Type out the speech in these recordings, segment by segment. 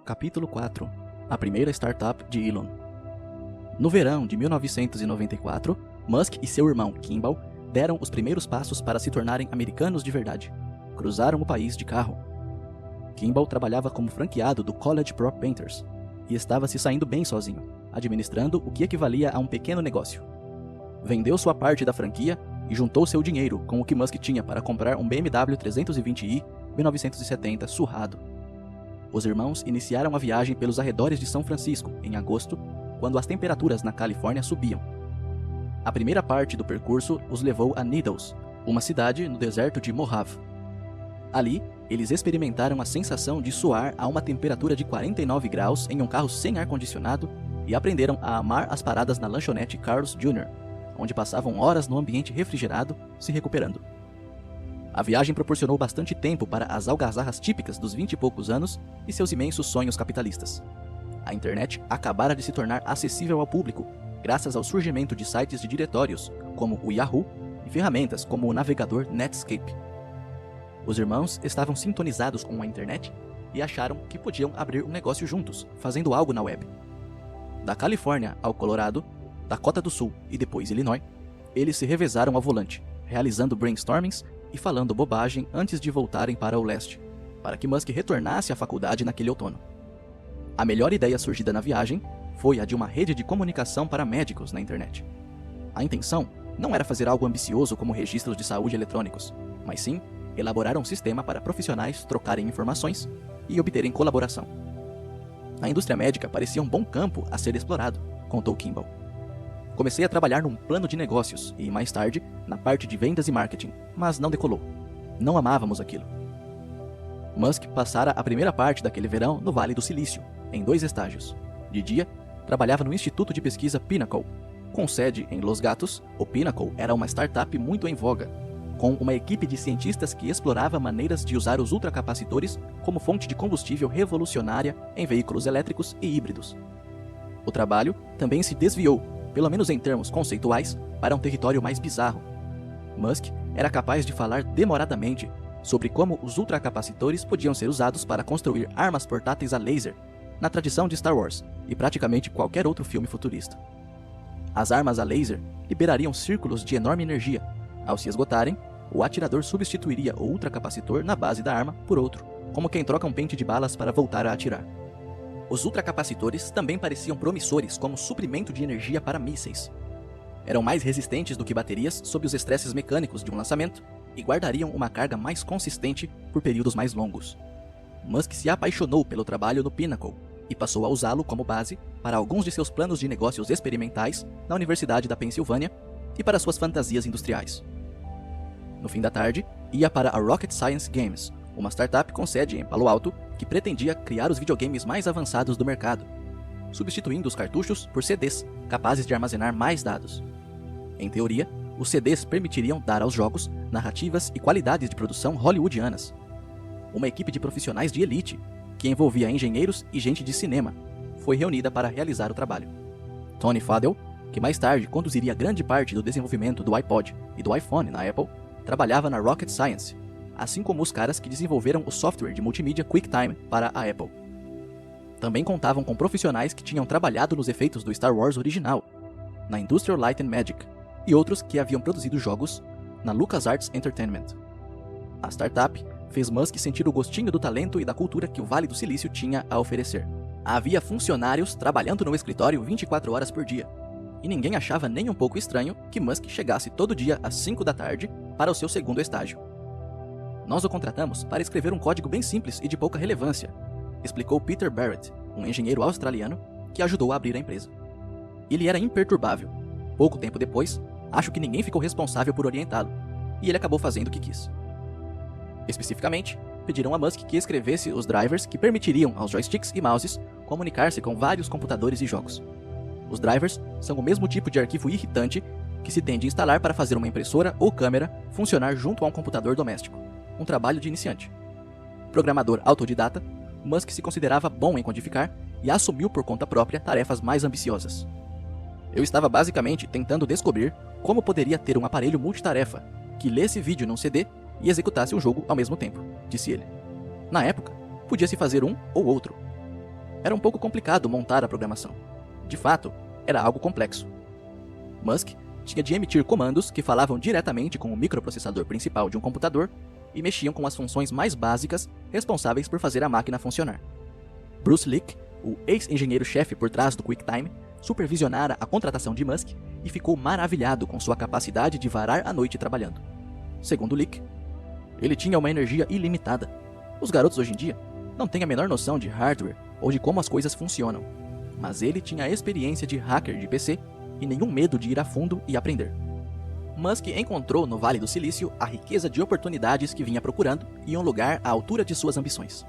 Capítulo 4 A primeira startup de Elon. No verão de 1994, Musk e seu irmão Kimball deram os primeiros passos para se tornarem americanos de verdade. Cruzaram o país de carro. Kimball trabalhava como franqueado do College Pro Painters e estava se saindo bem sozinho, administrando o que equivalia a um pequeno negócio. Vendeu sua parte da franquia e juntou seu dinheiro com o que Musk tinha para comprar um BMW 320i 1970 surrado. Os irmãos iniciaram a viagem pelos arredores de São Francisco em agosto, quando as temperaturas na Califórnia subiam. A primeira parte do percurso os levou a Needles, uma cidade no deserto de Mojave. Ali, eles experimentaram a sensação de suar a uma temperatura de 49 graus em um carro sem ar-condicionado e aprenderam a amar as paradas na lanchonete Carl's Jr., onde passavam horas no ambiente refrigerado, se recuperando. A viagem proporcionou bastante tempo para as algazarras típicas dos 20 e poucos anos e seus imensos sonhos capitalistas. A internet acabara de se tornar acessível ao público, graças ao surgimento de sites de diretórios, como o Yahoo, e ferramentas como o navegador Netscape. Os irmãos estavam sintonizados com a internet e acharam que podiam abrir um negócio juntos, fazendo algo na web. Da Califórnia ao Colorado, Dakota do Sul e depois Illinois, eles se revezaram ao volante, realizando brainstormings e falando bobagem antes de voltarem para o leste, para que Musk retornasse à faculdade naquele outono. A melhor ideia surgida na viagem foi a de uma rede de comunicação para médicos na internet. A intenção não era fazer algo ambicioso como registros de saúde eletrônicos, mas sim elaborar um sistema para profissionais trocarem informações e obterem colaboração. A indústria médica parecia um bom campo a ser explorado, contou Kimball. Comecei a trabalhar num plano de negócios e, mais tarde, na parte de vendas e marketing, mas não decolou. Não amávamos aquilo. Musk passara a primeira parte daquele verão no Vale do Silício, em 2 estágios. De dia, trabalhava no Instituto de Pesquisa Pinnacle. Com sede em Los Gatos, o Pinnacle era uma startup muito em voga, com uma equipe de cientistas que explorava maneiras de usar os ultracapacitores como fonte de combustível revolucionária em veículos elétricos e híbridos. O trabalho também se desviou, pelo menos em termos conceituais, para um território mais bizarro. Musk era capaz de falar demoradamente sobre como os ultracapacitores podiam ser usados para construir armas portáteis a laser, na tradição de Star Wars e praticamente qualquer outro filme futurista. As armas a laser liberariam círculos de enorme energia. Ao se esgotarem, o atirador substituiria o ultracapacitor na base da arma por outro, como quem troca um pente de balas para voltar a atirar. Os ultracapacitores também pareciam promissores como suprimento de energia para mísseis. Eram mais resistentes do que baterias sob os estresses mecânicos de um lançamento e guardariam uma carga mais consistente por períodos mais longos. Musk se apaixonou pelo trabalho no Pinnacle e passou a usá-lo como base para alguns de seus planos de negócios experimentais na Universidade da Pensilvânia e para suas fantasias industriais. No fim da tarde, ia para a Rocket Science Games, uma startup com sede em Palo Alto que pretendia criar os videogames mais avançados do mercado, substituindo os cartuchos por CDs, capazes de armazenar mais dados. Em teoria, os CDs permitiriam dar aos jogos narrativas e qualidades de produção hollywoodianas. Uma equipe de profissionais de elite, que envolvia engenheiros e gente de cinema, foi reunida para realizar o trabalho. Tony Fadell, que mais tarde conduziria grande parte do desenvolvimento do iPod e do iPhone na Apple, trabalhava na Rocket Science, assim como os caras que desenvolveram o software de multimídia QuickTime para a Apple. Também contavam com profissionais que tinham trabalhado nos efeitos do Star Wars original, na Industrial Light and Magic, e outros que haviam produzido jogos na LucasArts Entertainment. A startup fez Musk sentir o gostinho do talento e da cultura que o Vale do Silício tinha a oferecer. Havia funcionários trabalhando no escritório 24 horas por dia, e ninguém achava nem um pouco estranho que Musk chegasse todo dia às 5 da tarde para o seu segundo estágio. Nós o contratamos para escrever um código bem simples e de pouca relevância, explicou Peter Barrett, um engenheiro australiano que ajudou a abrir a empresa. Ele era imperturbável. Pouco tempo depois, acho que ninguém ficou responsável por orientá-lo, e ele acabou fazendo o que quis. Especificamente, pediram a Musk que escrevesse os drivers que permitiriam aos joysticks e mouses comunicar-se com vários computadores e jogos. Os drivers são o mesmo tipo de arquivo irritante que se tem de instalar para fazer uma impressora ou câmera funcionar junto a um computador doméstico. Um trabalho de iniciante. Programador autodidata, Musk se considerava bom em codificar e assumiu por conta própria tarefas mais ambiciosas. Eu estava basicamente tentando descobrir como poderia ter um aparelho multitarefa que lesse vídeo num CD e executasse um jogo ao mesmo tempo, disse ele. Na época, podia-se fazer um ou outro. era um pouco complicado montar a programação. De fato, era algo complexo. Musk tinha de emitir comandos que falavam diretamente com o microprocessador principal de um computador e mexiam com as funções mais básicas responsáveis por fazer a máquina funcionar. Bruce Lick, o ex-engenheiro-chefe por trás do QuickTime, supervisionara a contratação de Musk e ficou maravilhado com sua capacidade de varar a noite trabalhando. Segundo Lick, ele tinha uma energia ilimitada. Os garotos hoje em dia não têm a menor noção de hardware ou de como as coisas funcionam, mas ele tinha a experiência de hacker de PC e nenhum medo de ir a fundo e aprender. Musk encontrou no Vale do Silício a riqueza de oportunidades que vinha procurando e um lugar à altura de suas ambições.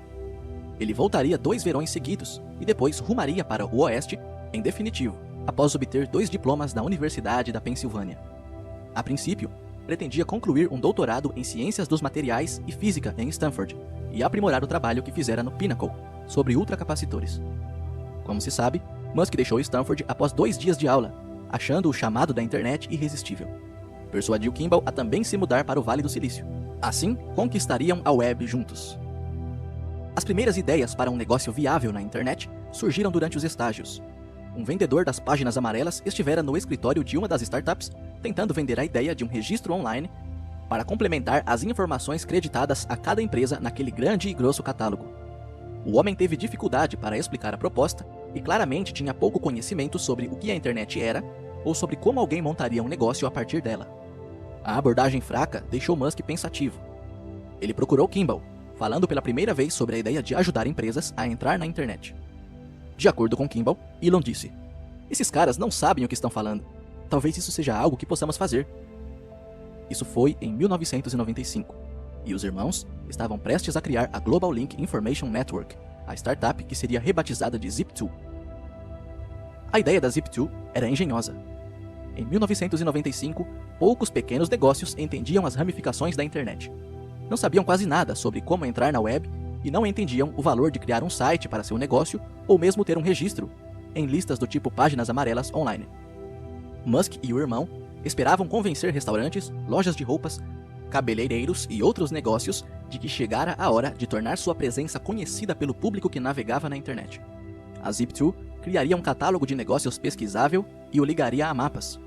Ele voltaria 2 verões seguidos e depois rumaria para o Oeste, em definitivo, após obter 2 diplomas da Universidade da Pensilvânia. A princípio, pretendia concluir um doutorado em Ciências dos Materiais e Física em Stanford e aprimorar o trabalho que fizera no Pinnacle, sobre ultracapacitores. Como se sabe, Musk deixou Stanford após 2 dias de aula, achando o chamado da internet irresistível. Persuadiu Kimball a também se mudar para o Vale do Silício. Assim, conquistariam a web juntos. As primeiras ideias para um negócio viável na internet surgiram durante os estágios. Um vendedor das páginas amarelas estivera no escritório de uma das startups tentando vender a ideia de um registro online para complementar as informações creditadas a cada empresa naquele grande e grosso catálogo. O homem teve dificuldade para explicar a proposta e claramente tinha pouco conhecimento sobre o que a internet era ou sobre como alguém montaria um negócio a partir dela. A abordagem fraca deixou Musk pensativo. Ele procurou Kimball, falando pela primeira vez sobre a ideia de ajudar empresas a entrar na internet. De acordo com Kimball, Elon disse: "Esses caras não sabem o que estão falando. Talvez isso seja algo que possamos fazer." Isso foi em 1995, e os irmãos estavam prestes a criar a Global Link Information Network, a startup que seria rebatizada de Zip2. A ideia da Zip2 era engenhosa. Em 1995, poucos pequenos negócios entendiam as ramificações da internet. Não sabiam quase nada sobre como entrar na web e não entendiam o valor de criar um site para seu negócio ou mesmo ter um registro em listas do tipo páginas amarelas online. Musk e o irmão esperavam convencer restaurantes, lojas de roupas, cabeleireiros e outros negócios de que chegara a hora de tornar sua presença conhecida pelo público que navegava na internet. A Zip2 criaria um catálogo de negócios pesquisável e o ligaria a mapas.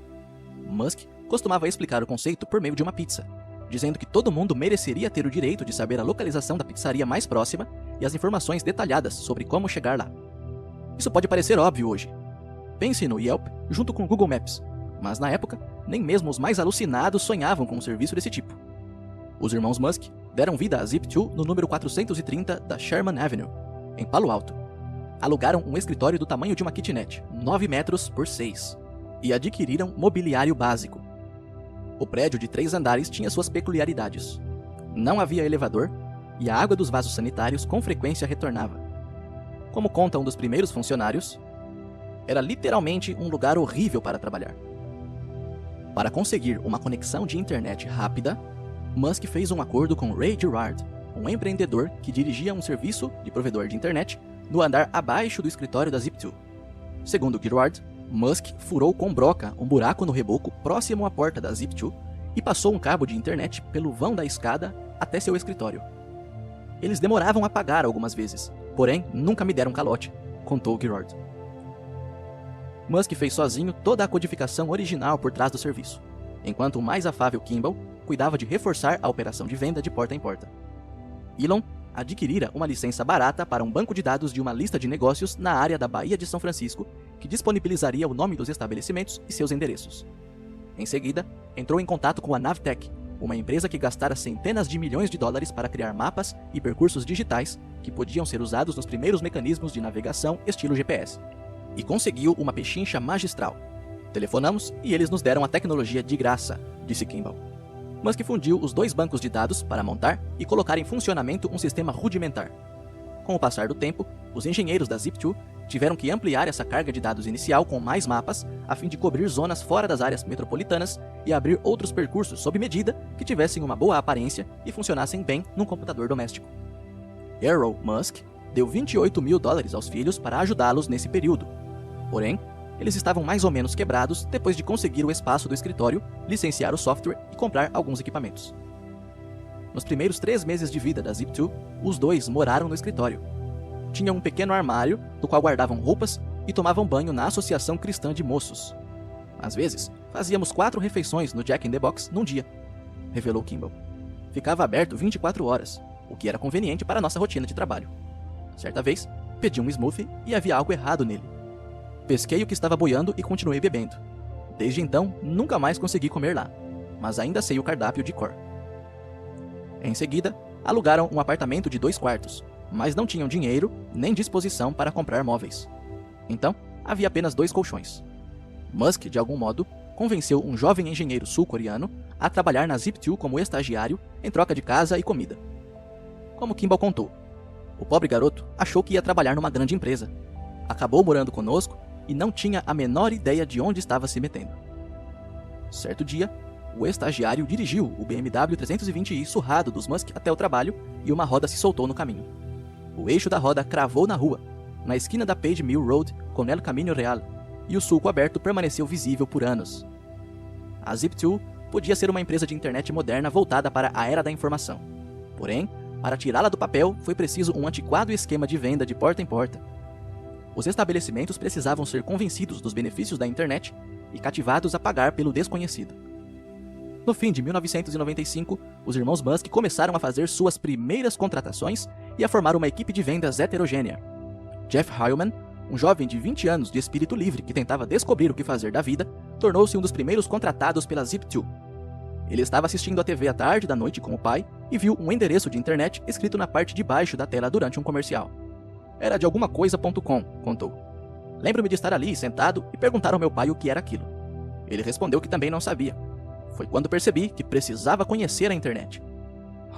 Musk costumava explicar o conceito por meio de uma pizza, dizendo que todo mundo mereceria ter o direito de saber a localização da pizzaria mais próxima e as informações detalhadas sobre como chegar lá. Isso pode parecer óbvio hoje. Pense no Yelp junto com o Google Maps, mas na época, nem mesmo os mais alucinados sonhavam com um serviço desse tipo. Os irmãos Musk deram vida à Zip2 no número 430 da Sherman Avenue, em Palo Alto. Alugaram um escritório do tamanho de uma kitnet, 9 metros por 6, e adquiriram mobiliário básico. O prédio de 3 andares tinha suas peculiaridades. Não havia elevador e a água dos vasos sanitários com frequência retornava. Como conta um dos primeiros funcionários, era literalmente um lugar horrível para trabalhar. Para conseguir uma conexão de internet rápida, Musk fez um acordo com Ray Gerard, um empreendedor que dirigia um serviço de provedor de internet no andar abaixo do escritório da Zip2. Segundo Gerard, Musk furou com broca um buraco no reboco próximo à porta da Zip2 e passou um cabo de internet pelo vão da escada até seu escritório. Eles demoravam a pagar algumas vezes, porém nunca me deram calote, contou Gerard. Musk fez sozinho toda a codificação original por trás do serviço, enquanto o mais afável Kimball cuidava de reforçar a operação de venda de porta em porta. Elon adquirira uma licença barata para um banco de dados de uma lista de negócios na área da Baía de São Francisco, que disponibilizaria o nome dos estabelecimentos e seus endereços. Em seguida, entrou em contato com a Navteq, uma empresa que gastara centenas de milhões de dólares para criar mapas e percursos digitais que podiam ser usados nos primeiros mecanismos de navegação estilo GPS. E conseguiu uma pechincha magistral. "Telefonamos e eles nos deram a tecnologia de graça", disse Kimball. Musk fundiu os 2 bancos de dados para montar e colocar em funcionamento um sistema rudimentar. Com o passar do tempo, os engenheiros da Zip2 tiveram que ampliar essa carga de dados inicial com mais mapas, a fim de cobrir zonas fora das áreas metropolitanas e abrir outros percursos sob medida que tivessem uma boa aparência e funcionassem bem num computador doméstico. Errol Musk deu $28 mil aos filhos para ajudá-los nesse período. Porém, eles estavam mais ou menos quebrados depois de conseguir o espaço do escritório, licenciar o software e comprar alguns equipamentos. Nos primeiros 3 meses de vida da Zip2, os 2 moraram no escritório. tinha um pequeno armário no qual guardavam roupas e tomavam banho na Associação Cristã de Moços. Às vezes, fazíamos 4 refeições no Jack in the Box num dia, revelou Kimball. Ficava aberto 24 horas, o que era conveniente para nossa rotina de trabalho. Certa vez, pedi um smoothie e havia algo errado nele. Pesquei o que estava boiando e continuei bebendo. Desde então, nunca mais consegui comer lá, mas ainda sei o cardápio de cor. Em seguida, alugaram um apartamento de 2 quartos, mas não tinham dinheiro nem disposição para comprar móveis. Então, havia apenas 2 colchões. Musk, de algum modo, convenceu um jovem engenheiro sul-coreano a trabalhar na Zip2 como estagiário em troca de casa e comida. Como Kimball contou, o pobre garoto achou que ia trabalhar numa grande empresa. Acabou morando conosco e não tinha a menor ideia de onde estava se metendo. Certo dia, o estagiário dirigiu o BMW 320i surrado dos Musk até o trabalho e uma roda se soltou no caminho. O eixo da roda cravou na rua, na esquina da Page Mill Road com El Camino Real, e o sulco aberto permaneceu visível por anos. A Zip2 podia ser uma empresa de internet moderna voltada para a era da informação. Porém, para tirá-la do papel, foi preciso um antiquado esquema de venda de porta em porta. Os estabelecimentos precisavam ser convencidos dos benefícios da internet e cativados a pagar pelo desconhecido. No fim de 1995, os irmãos Musk começaram a fazer suas primeiras contratações e a formar uma equipe de vendas heterogênea. Jeff Heilman, um jovem de 20 anos de espírito livre que tentava descobrir o que fazer da vida, tornou-se um dos primeiros contratados pela Zip2. Ele estava assistindo a TV à tarde da noite com o pai e viu um endereço de internet escrito na parte de baixo da tela durante um comercial. Era de algumacoisa.com, contou. Lembro-me de estar ali, sentado, e perguntar ao meu pai o que era aquilo. Ele respondeu que também não sabia. Foi quando percebi que precisava conhecer a internet.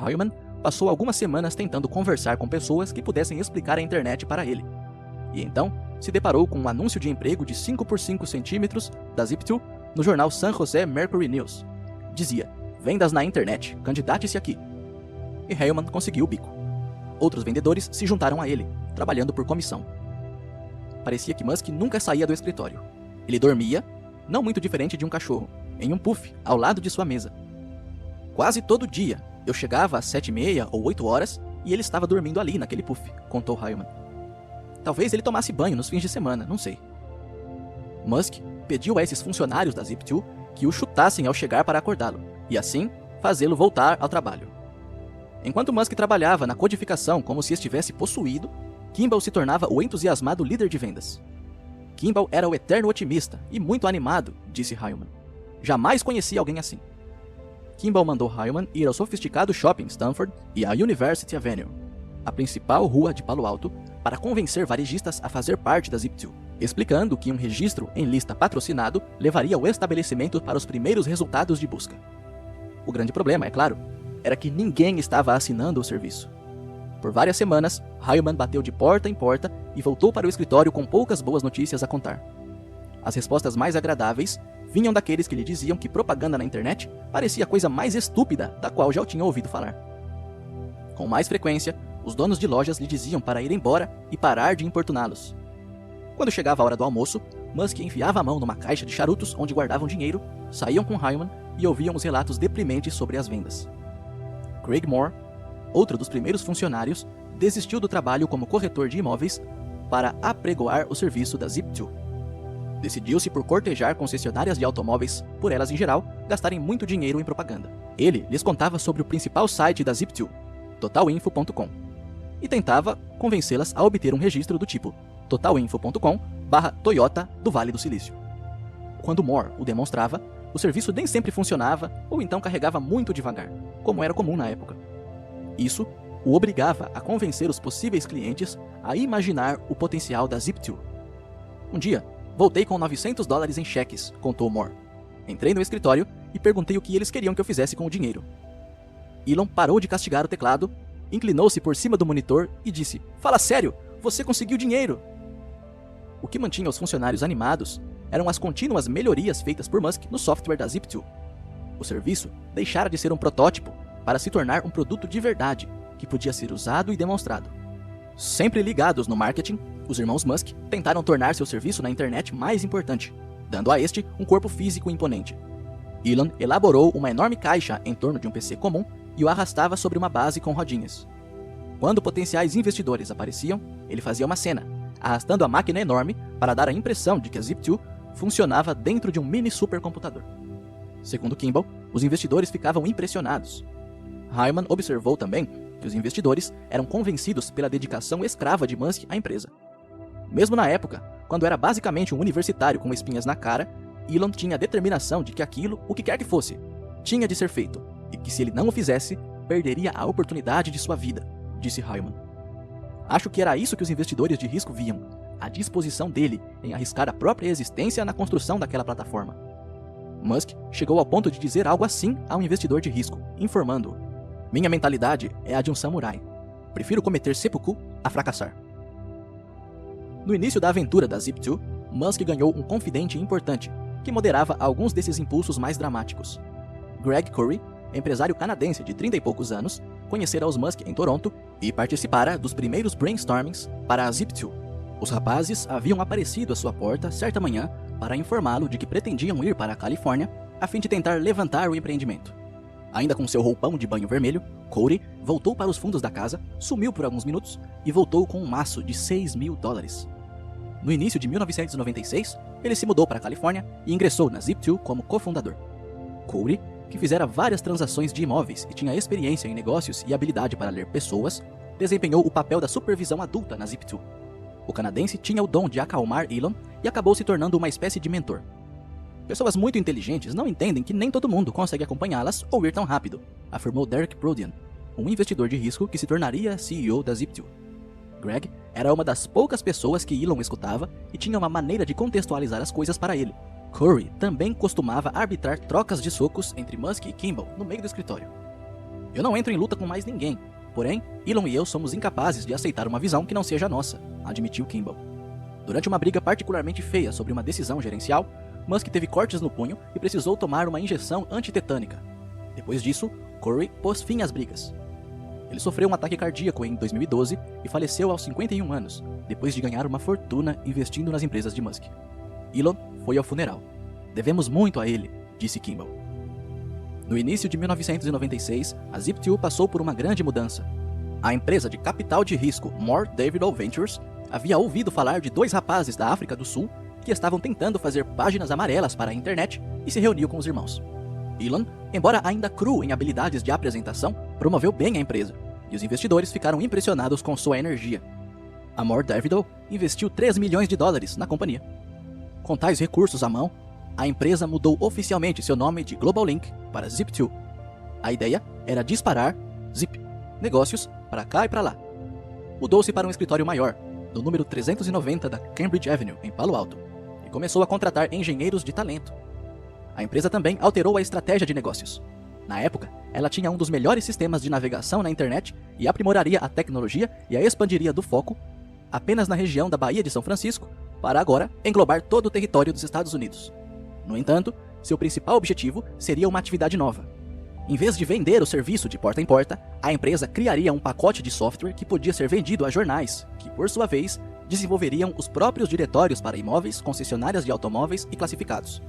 Heilman passou algumas semanas tentando conversar com pessoas que pudessem explicar a internet para ele. E então, se deparou com um anúncio de emprego de 5 por 5 centímetros da Zip2 no jornal San Jose Mercury News. Dizia, vendas na internet, candidate-se aqui. E Heilman conseguiu o bico. Outros vendedores se juntaram a ele, trabalhando por comissão. Parecia que Musk nunca saía do escritório. Ele dormia, não muito diferente de um cachorro, em um puff ao lado de sua mesa. Quase todo dia, eu chegava às 7h30 ou 8 horas e ele estava dormindo ali naquele puff, contou Heilman. Talvez ele tomasse banho nos fins de semana, não sei. Musk pediu a esses funcionários da Zip2 que o chutassem ao chegar para acordá-lo, e assim fazê-lo voltar ao trabalho. Enquanto Musk trabalhava na codificação como se estivesse possuído, Kimball se tornava o entusiasmado líder de vendas. Kimball era o eterno otimista e muito animado, disse Heilman. Jamais conheci alguém assim. Kimball mandou Heilman ir ao sofisticado shopping Stanford e à University Avenue, a principal rua de Palo Alto, para convencer varejistas a fazer parte da Zip2, explicando que um registro em lista patrocinado levaria o estabelecimento para os primeiros resultados de busca. O grande problema, é claro, era que ninguém estava assinando o serviço. Por várias semanas, Heilman bateu de porta em porta e voltou para o escritório com poucas boas notícias a contar. As respostas mais agradáveis vinham daqueles que lhe diziam que propaganda na internet parecia a coisa mais estúpida da qual já tinha ouvido falar. Com mais frequência, os donos de lojas lhe diziam para ir embora e parar de importuná-los. Quando chegava a hora do almoço, Musk enfiava a mão numa caixa de charutos onde guardavam dinheiro, saíam com Heilman e ouviam os relatos deprimentes sobre as vendas. Craig Moore, outro dos primeiros funcionários, desistiu do trabalho como corretor de imóveis para apregoar o serviço da Zip2. Decidiu-se por cortejar concessionárias de automóveis, por elas em geral, gastarem muito dinheiro em propaganda. Ele lhes contava sobre o principal site da Zip2, totalinfo.com, e tentava convencê-las a obter um registro do tipo totalinfo.com/Toyota do Vale do Silício. Quando Moore o demonstrava, o serviço nem sempre funcionava ou então carregava muito devagar, como era comum na época. Isso o obrigava a convencer os possíveis clientes a imaginar o potencial da Zip2. Um dia, voltei com $900 em cheques, contou Moore. Entrei no escritório e perguntei o que eles queriam que eu fizesse com o dinheiro. Elon parou de castigar o teclado, inclinou-se por cima do monitor e disse, fala sério, você conseguiu dinheiro! O que mantinha os funcionários animados eram as contínuas melhorias feitas por Musk no software da Zip2. O serviço deixara de ser um protótipo para se tornar um produto de verdade, que podia ser usado e demonstrado. Sempre ligados no marketing, os irmãos Musk tentaram tornar seu serviço na internet mais importante, dando a este um corpo físico imponente. Elon elaborou uma enorme caixa em torno de um PC comum e o arrastava sobre uma base com rodinhas. Quando potenciais investidores apareciam, ele fazia uma cena, arrastando a máquina enorme para dar a impressão de que a Zip2 funcionava dentro de um mini supercomputador. Segundo Kimball, os investidores ficavam impressionados. Hyman observou também que os investidores eram convencidos pela dedicação escrava de Musk à empresa. Mesmo na época, quando era basicamente um universitário com espinhas na cara, Elon tinha a determinação de que aquilo, o que quer que fosse, tinha de ser feito, e que se ele não o fizesse, perderia a oportunidade de sua vida, disse Hyman. Acho que era isso que os investidores de risco viam, a disposição dele em arriscar a própria existência na construção daquela plataforma. Musk chegou ao ponto de dizer algo assim a um investidor de risco, informando: "Minha mentalidade é a de um samurai. Prefiro cometer seppuku a fracassar." No início da aventura da Zip2, Musk ganhou um confidente importante, que moderava alguns desses impulsos mais dramáticos. Greg Curry, empresário canadense de 30 e poucos anos, conhecera os Musk em Toronto e participara dos primeiros brainstormings para a Zip2. Os rapazes haviam aparecido à sua porta certa manhã para informá-lo de que pretendiam ir para a Califórnia a fim de tentar levantar o empreendimento. Ainda com seu roupão de banho vermelho, Corey voltou para os fundos da casa, sumiu por alguns minutos e voltou com um maço de $6.000. No início de 1996, ele se mudou para a Califórnia e ingressou na Zip2 como cofundador. Corey, que fizera várias transações de imóveis e tinha experiência em negócios e habilidade para ler pessoas, desempenhou o papel da supervisão adulta na Zip2. O canadense tinha o dom de acalmar Elon e acabou se tornando uma espécie de mentor. Pessoas muito inteligentes não entendem que nem todo mundo consegue acompanhá-las ou ir tão rápido, afirmou Derek Prodian, um investidor de risco que se tornaria CEO da Zip2. Greg era uma das poucas pessoas que Elon escutava e tinha uma maneira de contextualizar as coisas para ele. Curry também costumava arbitrar trocas de socos entre Musk e Kimball no meio do escritório. "Eu não entro em luta com mais ninguém, porém, Elon e eu somos incapazes de aceitar uma visão que não seja nossa", admitiu Kimball. Durante uma briga particularmente feia sobre uma decisão gerencial, Musk teve cortes no punho e precisou tomar uma injeção antitetânica. Depois disso, Curry pôs fim às brigas. Ele sofreu um ataque cardíaco em 2012 e faleceu aos 51 anos, depois de ganhar uma fortuna investindo nas empresas de Musk. Elon foi ao funeral. "Devemos muito a ele", disse Kimball. No início de 1996, a Zip2 passou por uma grande mudança. A empresa de capital de risco Moore Davidol Ventures havia ouvido falar de dois rapazes da África do Sul que estavam tentando fazer páginas amarelas para a internet e se reuniu com os irmãos. Elon, embora ainda cru em habilidades de apresentação, promoveu bem a empresa, e os investidores ficaram impressionados com sua energia. A Moore Davidol investiu $3 milhões na companhia. Com tais recursos à mão, a empresa mudou oficialmente seu nome de Global Link para Zip2. A ideia era disparar Zip, negócios para cá e para lá. Mudou-se para um escritório maior, no número 390 da Cambridge Avenue, em Palo Alto, e começou a contratar engenheiros de talento. A empresa também alterou a estratégia de negócios. Na época, ela tinha um dos melhores sistemas de navegação na internet e aprimoraria a tecnologia e a expandiria do foco apenas na região da Baía de São Francisco, para agora englobar todo o território dos Estados Unidos. No entanto, seu principal objetivo seria uma atividade nova. Em vez de vender o serviço de porta em porta, a empresa criaria um pacote de software que podia ser vendido a jornais, que, por sua vez, desenvolveriam os próprios diretórios para imóveis, concessionárias de automóveis e classificados.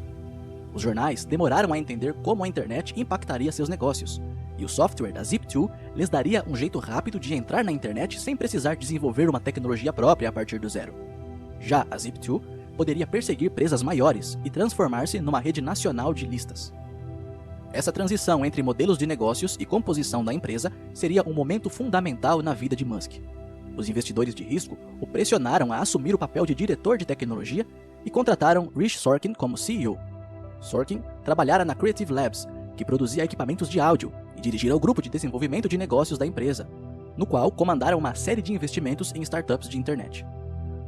Os jornais demoraram a entender como a internet impactaria seus negócios, e o software da Zip2 lhes daria um jeito rápido de entrar na internet sem precisar desenvolver uma tecnologia própria a partir do zero. Já a Zip2 poderia perseguir presas maiores e transformar-se numa rede nacional de listas. Essa transição entre modelos de negócios e composição da empresa seria um momento fundamental na vida de Musk. Os investidores de risco o pressionaram a assumir o papel de diretor de tecnologia e contrataram Rich Sorkin como CEO. Sorkin trabalhara na Creative Labs, que produzia equipamentos de áudio, e dirigira o grupo de desenvolvimento de negócios da empresa, no qual comandaram uma série de investimentos em startups de internet.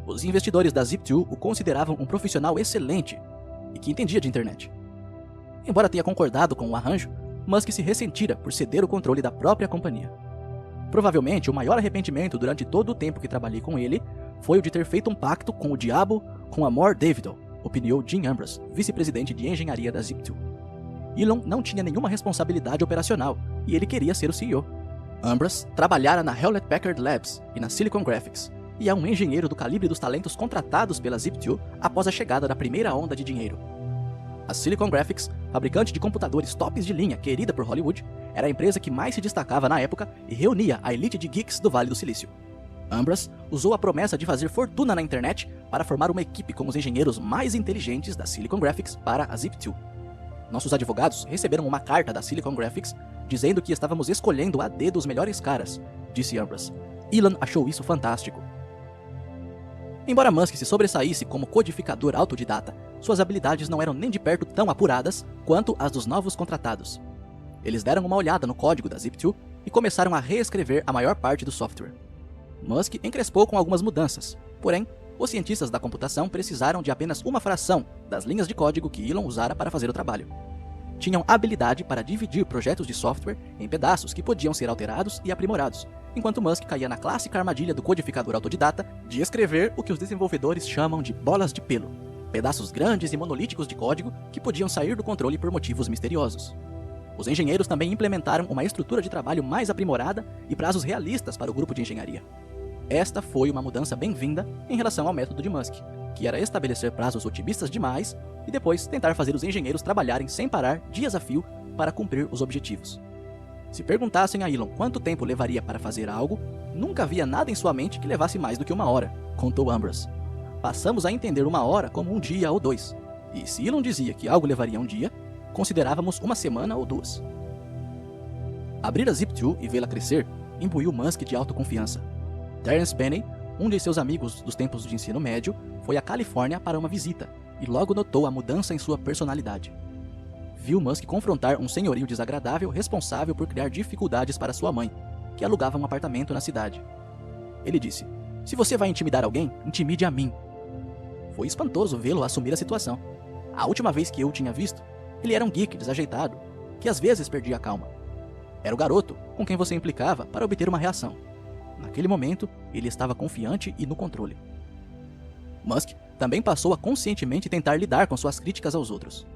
Os investidores da Zip2 o consideravam um profissional excelente e que entendia de internet. Embora tenha concordado com o arranjo, Musk se ressentira por ceder o controle da própria companhia. Provavelmente, o maior arrependimento durante todo o tempo que trabalhei com ele foi o de ter feito um pacto com o diabo com a Moore Davidol, opiniou Jim Ambrose, vice-presidente de engenharia da Zip2. Elon não tinha nenhuma responsabilidade operacional e ele queria ser o CEO. Ambrose trabalhara na Hewlett-Packard Labs e na Silicon Graphics, e é um engenheiro do calibre dos talentos contratados pela Zip2 após a chegada da primeira onda de dinheiro. A Silicon Graphics, fabricante de computadores tops de linha querida por Hollywood, era a empresa que mais se destacava na época e reunia a elite de geeks do Vale do Silício. Ambrose usou a promessa de fazer fortuna na internet para formar uma equipe com os engenheiros mais inteligentes da Silicon Graphics para a Zip2. Nossos advogados receberam uma carta da Silicon Graphics dizendo que estávamos escolhendo a dedo os melhores caras, disse Ambrose. Elon achou isso fantástico. Embora Musk se sobressaísse como codificador autodidata, suas habilidades não eram nem de perto tão apuradas quanto as dos novos contratados. Eles deram uma olhada no código da Zip2 e começaram a reescrever a maior parte do software. Musk encrespou com algumas mudanças, porém, os cientistas da computação precisaram de apenas uma fração das linhas de código que Elon usara para fazer o trabalho. Tinham habilidade para dividir projetos de software em pedaços que podiam ser alterados e aprimorados, enquanto Musk caía na clássica armadilha do codificador autodidata de escrever o que os desenvolvedores chamam de bolas de pelo, pedaços grandes e monolíticos de código que podiam sair do controle por motivos misteriosos. Os engenheiros também implementaram uma estrutura de trabalho mais aprimorada e prazos realistas para o grupo de engenharia. Esta foi uma mudança bem-vinda em relação ao método de Musk, que era estabelecer prazos otimistas demais e depois tentar fazer os engenheiros trabalharem sem parar dias a fio para cumprir os objetivos. Se perguntassem a Elon quanto tempo levaria para fazer algo, nunca havia nada em sua mente que levasse mais do que 1 hora, contou Ambrose. Passamos a entender 1 hora como 1 dia ou 2, e se Elon dizia que algo levaria 1 dia, considerávamos 1 semana ou 2. Abrir a Zip2 e vê-la crescer imbuiu Musk de autoconfiança. Terence Penney, um de seus amigos dos tempos de ensino médio, foi à Califórnia para uma visita e logo notou a mudança em sua personalidade. Viu Musk confrontar um senhorio desagradável responsável por criar dificuldades para sua mãe, que alugava um apartamento na cidade. Ele disse: "Se você vai intimidar alguém, intimide a mim." Foi espantoso vê-lo assumir a situação. A última vez que eu o tinha visto, ele era um geek desajeitado, que às vezes perdia a calma. Era o garoto com quem você implicava para obter uma reação. Naquele momento, ele estava confiante e no controle. Musk também passou a conscientemente tentar lidar com suas críticas aos outros.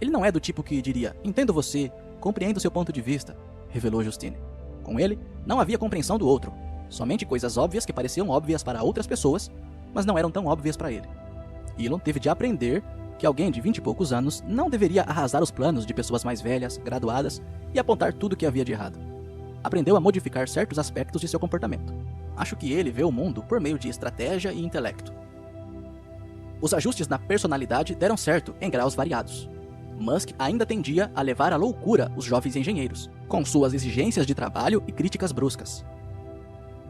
Ele não é do tipo que diria: "Entendo você, compreendo seu ponto de vista", revelou Justine. Com ele, não havia compreensão do outro, somente coisas óbvias que pareciam óbvias para outras pessoas, mas não eram tão óbvias para ele. Elon teve de aprender que alguém de 20 e poucos anos não deveria arrasar os planos de pessoas mais velhas, graduadas, e apontar tudo o que havia de errado. Aprendeu a modificar certos aspectos de seu comportamento. Acho que ele vê o mundo por meio de estratégia e intelecto. Os ajustes na personalidade deram certo em graus variados. Musk ainda tendia a levar à loucura os jovens engenheiros, com suas exigências de trabalho e críticas bruscas.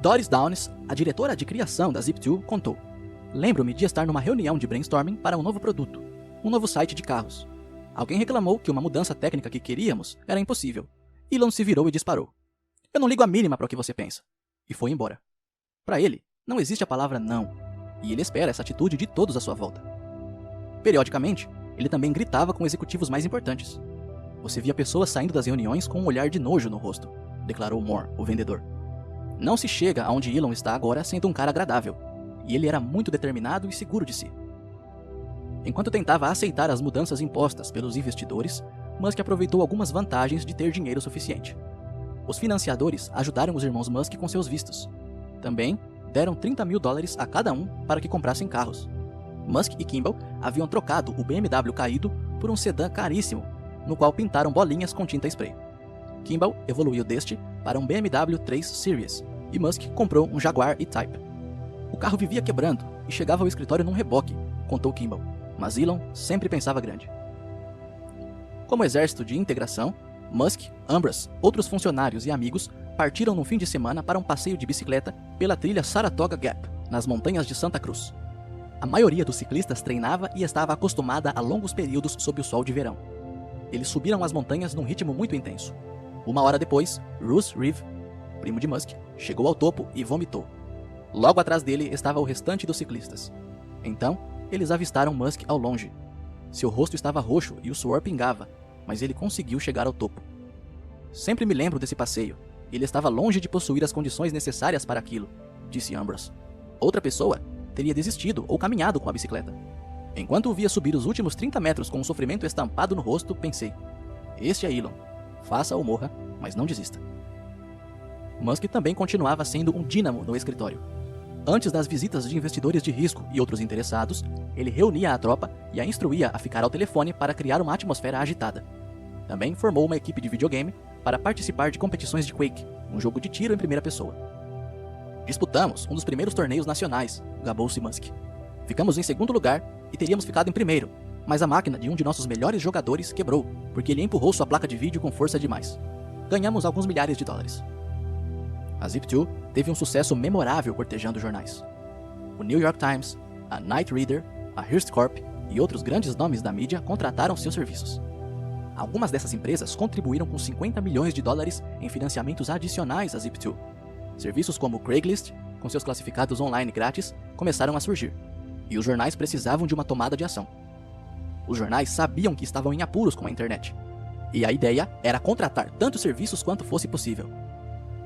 Doris Downes, a diretora de criação da Zip2, contou: "Lembro-me de estar numa reunião de brainstorming para um novo produto, um novo site de carros. Alguém reclamou que uma mudança técnica que queríamos era impossível. Elon se virou e disparou: 'Eu não ligo a mínima para o que você pensa,' e foi embora. Para ele, não existe a palavra não, e ele espera essa atitude de todos à sua volta. Periodicamente, ele também gritava com executivos mais importantes. Você via pessoas saindo das reuniões com um olhar de nojo no rosto, declarou Moore, o vendedor. Não se chega aonde Elon está agora sendo um cara agradável, e ele era muito determinado e seguro de si. Enquanto tentava aceitar as mudanças impostas pelos investidores, Musk aproveitou algumas vantagens de ter dinheiro suficiente. Os financiadores ajudaram os irmãos Musk com seus vistos. Também deram $30 mil a cada um para que comprassem carros. Musk e Kimball haviam trocado o BMW caído por um sedã caríssimo, no qual pintaram bolinhas com tinta spray. Kimball evoluiu deste para um BMW 3 Series, e Musk comprou um Jaguar E-Type. O carro vivia quebrando e chegava ao escritório num reboque, contou Kimball, mas Elon sempre pensava grande. Como exército de integração, Musk, Ambrose, outros funcionários e amigos partiram no fim de semana para um passeio de bicicleta pela trilha Saratoga Gap, nas montanhas de Santa Cruz. A maioria dos ciclistas treinava e estava acostumada a longos períodos sob o sol de verão. Eles subiram as montanhas num ritmo muito intenso. 1 hora depois, Russ Reeve, primo de Musk, chegou ao topo e vomitou. Logo atrás dele estava o restante dos ciclistas. Então, eles avistaram Musk ao longe. Seu rosto estava roxo e o suor pingava, mas ele conseguiu chegar ao topo. Sempre me lembro desse passeio. Ele estava longe de possuir as condições necessárias para aquilo, disse Ambrose. Outra pessoa teria desistido ou caminhado com a bicicleta. Enquanto o via subir os últimos 30 metros com um sofrimento estampado no rosto, pensei: este é Elon. Faça ou morra, mas não desista. Musk também continuava sendo um dínamo no escritório. Antes das visitas de investidores de risco e outros interessados, ele reunia a tropa e a instruía a ficar ao telefone para criar uma atmosfera agitada. Também formou uma equipe de videogame para participar de competições de Quake, um jogo de tiro em primeira pessoa. Disputamos um dos primeiros torneios nacionais, gabou-se Musk. Ficamos em segundo lugar e teríamos ficado em primeiro, mas a máquina de um de nossos melhores jogadores quebrou, porque ele empurrou sua placa de vídeo com força demais. Ganhamos alguns milhares de dólares. A Zip2 teve um sucesso memorável cortejando jornais. O New York Times, a Knight Ridder, a Hearst Corp e outros grandes nomes da mídia contrataram seus serviços. Algumas dessas empresas contribuíram com 50 milhões de dólares em financiamentos adicionais à Zip2. Serviços como o Craigslist, com seus classificados online grátis, começaram a surgir, e os jornais precisavam de uma tomada de ação. Os jornais sabiam que estavam em apuros com a internet, e a ideia era contratar tantos serviços quanto fosse possível,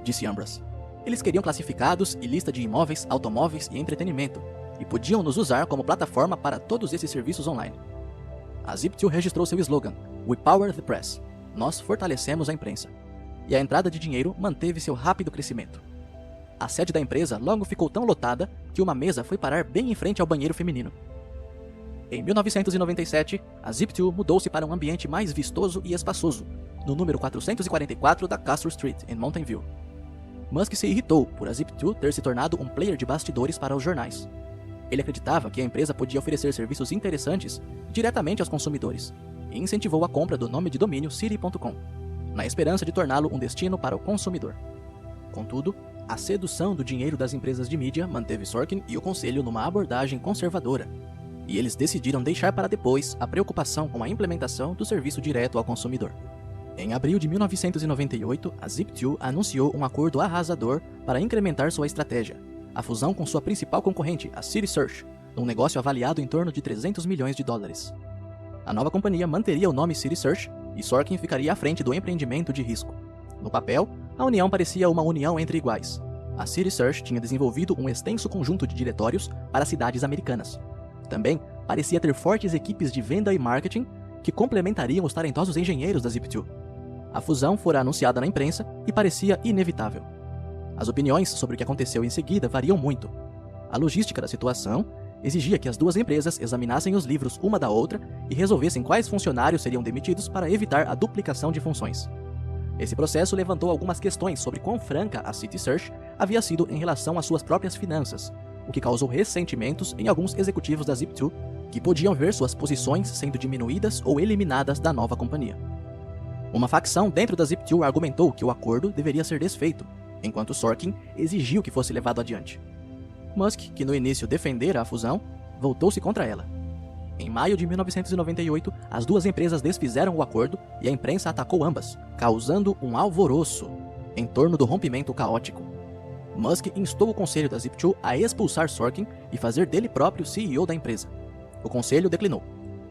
disse Ambrose. Eles queriam classificados e lista de imóveis, automóveis e entretenimento, e podiam nos usar como plataforma para todos esses serviços online. A Zip2 registrou seu slogan, "We Power the Press", nós fortalecemos a imprensa, e a entrada de dinheiro manteve seu rápido crescimento. A sede da empresa logo ficou tão lotada que uma mesa foi parar bem em frente ao banheiro feminino. Em 1997, a Zip2 mudou-se para um ambiente mais vistoso e espaçoso, no número 444 da Castro Street, em Mountain View. Musk se irritou por a Zip2 ter se tornado um player de bastidores para os jornais. Ele acreditava que a empresa podia oferecer serviços interessantes diretamente aos consumidores, e incentivou a compra do nome de domínio City.com, na esperança de torná-lo um destino para o consumidor. Contudo, a sedução do dinheiro das empresas de mídia manteve Sorkin e o conselho numa abordagem conservadora, e eles decidiram deixar para depois a preocupação com a implementação do serviço direto ao consumidor. Em abril de 1998, a Zip2 anunciou um acordo arrasador para incrementar sua estratégia, a fusão com sua principal concorrente, a Citysearch, num negócio avaliado em torno de 300 milhões de dólares. A nova companhia manteria o nome Citysearch e Sorkin ficaria à frente do empreendimento de risco. No papel, a união parecia uma união entre iguais. A Citysearch tinha desenvolvido um extenso conjunto de diretórios para cidades americanas. Também parecia ter fortes equipes de venda e marketing que complementariam os talentosos engenheiros da Zip2. A fusão fora anunciada na imprensa e parecia inevitável. As opiniões sobre o que aconteceu em seguida variam muito. A logística da situação exigia que as duas empresas examinassem os livros uma da outra e resolvessem quais funcionários seriam demitidos para evitar a duplicação de funções. Esse processo levantou algumas questões sobre quão franca a Citysearch havia sido em relação às suas próprias finanças, o que causou ressentimentos em alguns executivos da Zip2, que podiam ver suas posições sendo diminuídas ou eliminadas da nova companhia. Uma facção dentro da Zip2 argumentou que o acordo deveria ser desfeito, enquanto Sorkin exigiu que fosse levado adiante. Musk, que no início defendera a fusão, voltou-se contra ela. Em maio de 1998, as duas empresas desfizeram o acordo e a imprensa atacou ambas, causando um alvoroço em torno do rompimento caótico. Musk instou o conselho da Zip2 a expulsar Sorkin e fazer dele próprio CEO da empresa. O conselho declinou.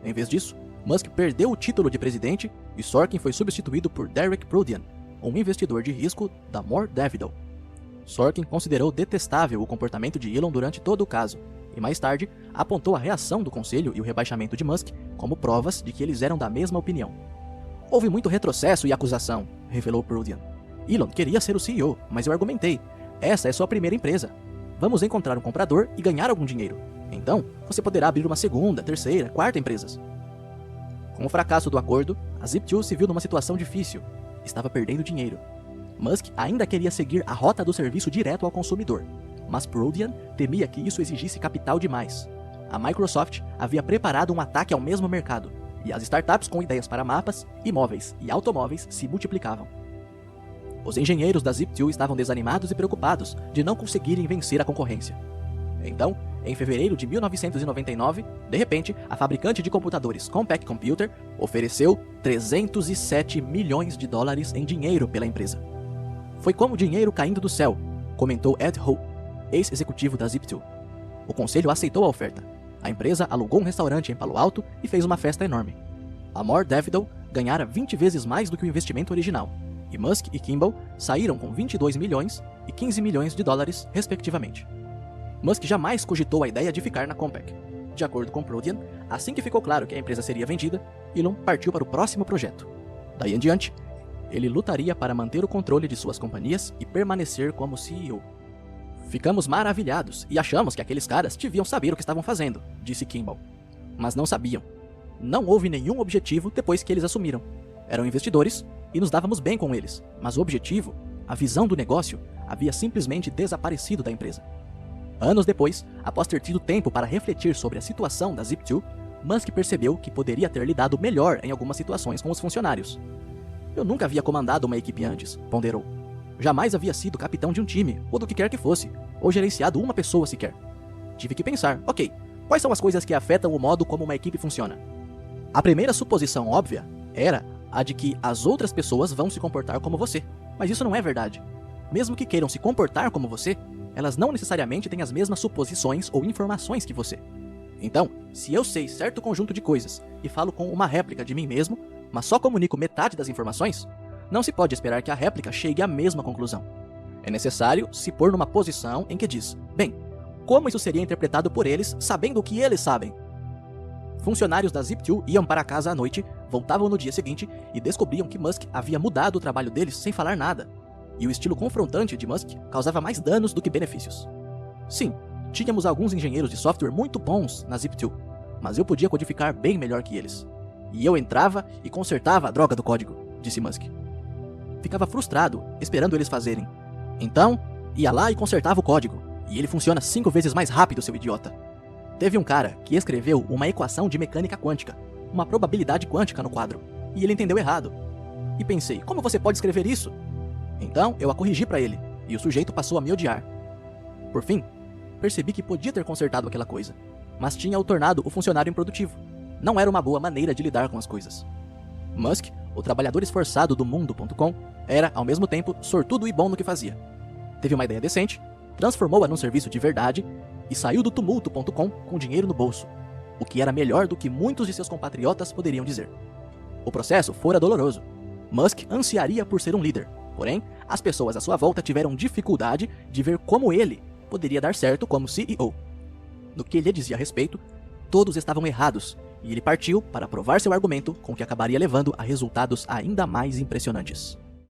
Em vez disso, Musk perdeu o título de presidente e Sorkin foi substituído por Derek Prudyan, um investidor de risco da Moore Davidoff. Sorkin considerou detestável o comportamento de Elon durante todo o caso, e mais tarde apontou a reação do conselho e o rebaixamento de Musk como provas de que eles eram da mesma opinião. Houve muito retrocesso e acusação, revelou Prudyan. Elon queria ser o CEO, mas eu argumentei, essa é sua primeira empresa. Vamos encontrar um comprador e ganhar algum dinheiro. Então, você poderá abrir uma segunda, terceira, quarta empresas. Com o fracasso do acordo, a Zip2 se viu numa situação difícil. Estava perdendo dinheiro. Musk ainda queria seguir a rota do serviço direto ao consumidor, mas Prudyan temia que isso exigisse capital demais. A Microsoft havia preparado um ataque ao mesmo mercado, e as startups com ideias para mapas, imóveis e automóveis se multiplicavam. Os engenheiros da Zip2 estavam desanimados e preocupados de não conseguirem vencer a concorrência. Então, em fevereiro de 1999, de repente, a fabricante de computadores Compaq Computer ofereceu 307 milhões de dólares em dinheiro pela empresa. Foi como dinheiro caindo do céu, comentou Ed Ho, ex-executivo da Zip2. O conselho aceitou a oferta. A empresa alugou um restaurante em Palo Alto e fez uma festa enorme. A Moore Davidoff ganhara 20 vezes mais do que o investimento original, e Musk e Kimball saíram com 22 milhões e 15 milhões de dólares, respectivamente. Musk jamais cogitou a ideia de ficar na Compaq. De acordo com Prudyan, assim que ficou claro que a empresa seria vendida, Elon partiu para o próximo projeto. Daí em diante, ele lutaria para manter o controle de suas companhias e permanecer como CEO. Ficamos maravilhados e achamos que aqueles caras deviam saber o que estavam fazendo, disse Kimball. Mas não sabiam. Não houve nenhum objetivo depois que eles assumiram. Eram investidores e nos dávamos bem com eles, mas o objetivo, a visão do negócio, havia simplesmente desaparecido da empresa. Anos depois, após ter tido tempo para refletir sobre a situação da Zip2, Musk percebeu que poderia ter lidado melhor em algumas situações com os funcionários. Eu nunca havia comandado uma equipe antes, ponderou. Jamais havia sido capitão de um time, ou do que quer que fosse, ou gerenciado uma pessoa sequer. Tive que pensar, ok, quais são as coisas que afetam o modo como uma equipe funciona? A primeira suposição óbvia era a de que as outras pessoas vão se comportar como você, mas isso não é verdade. Mesmo que queiram se comportar como você, elas não necessariamente têm as mesmas suposições ou informações que você. Então, se eu sei certo conjunto de coisas e falo com uma réplica de mim mesmo, mas só comunico metade das informações, não se pode esperar que a réplica chegue à mesma conclusão. É necessário se pôr numa posição em que diz, bem, como isso seria interpretado por eles, sabendo o que eles sabem? Funcionários da Zip2 iam para casa à noite, voltavam no dia seguinte e descobriam que Musk havia mudado o trabalho deles sem falar nada. E o estilo confrontante de Musk causava mais danos do que benefícios. Sim, tínhamos alguns engenheiros de software muito bons na Zip2, mas eu podia codificar bem melhor que eles. E eu entrava e consertava a droga do código, disse Musk. Ficava frustrado, esperando eles fazerem. Então, ia lá e consertava o código, e ele funciona 5 vezes mais rápido, seu idiota. Teve um cara que escreveu uma equação de mecânica quântica, uma probabilidade quântica no quadro, e ele entendeu errado. E pensei, como você pode escrever isso? Então, eu a corrigi para ele, e o sujeito passou a me odiar. Por fim, percebi que podia ter consertado aquela coisa, mas tinha o tornado o funcionário improdutivo. Não era uma boa maneira de lidar com as coisas. Musk, o trabalhador esforçado do mundo.com, era, ao mesmo tempo, sortudo e bom no que fazia. Teve uma ideia decente, transformou-a num serviço de verdade e saiu do tumulto.com com dinheiro no bolso, o que era melhor do que muitos de seus compatriotas poderiam dizer. O processo fora doloroso. Musk ansiaria por ser um líder, porém, as pessoas à sua volta tiveram dificuldade de ver como ele poderia dar certo como CEO. No que ele dizia a respeito, todos estavam errados, e ele partiu para provar seu argumento com que acabaria levando a resultados ainda mais impressionantes.